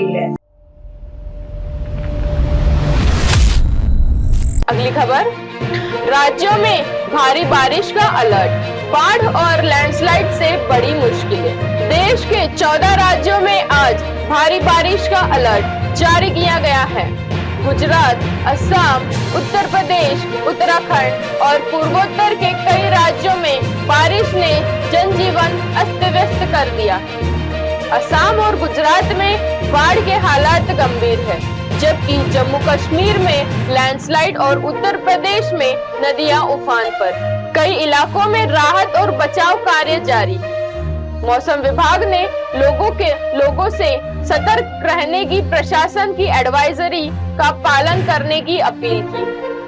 गई है। अगली खबर, राज्यों में भारी बारिश का अलर्ट, बाढ़ और लैंडस्लाइड से बड़ी मुश्किलें। देश के 14 राज्यों में आज भारी बारिश का अलर्ट जारी किया गया है। गुजरात, असम, उत्तर प्रदेश, उत्तराखंड और पूर्वोत्तर के कई राज्यों में बारिश ने जनजीवन अस्त व्यस्त कर दिया। असम और गुजरात में बाढ़ के हालात गंभीर है, जबकि जम्मू कश्मीर में लैंडस्लाइड और उत्तर प्रदेश में नदियां उफान पर। कई इलाकों में राहत और बचाव कार्य जारी। मौसम विभाग ने लोगों से सतर्क रहने की, प्रशासन की एडवाइजरी का पालन करने की अपील की।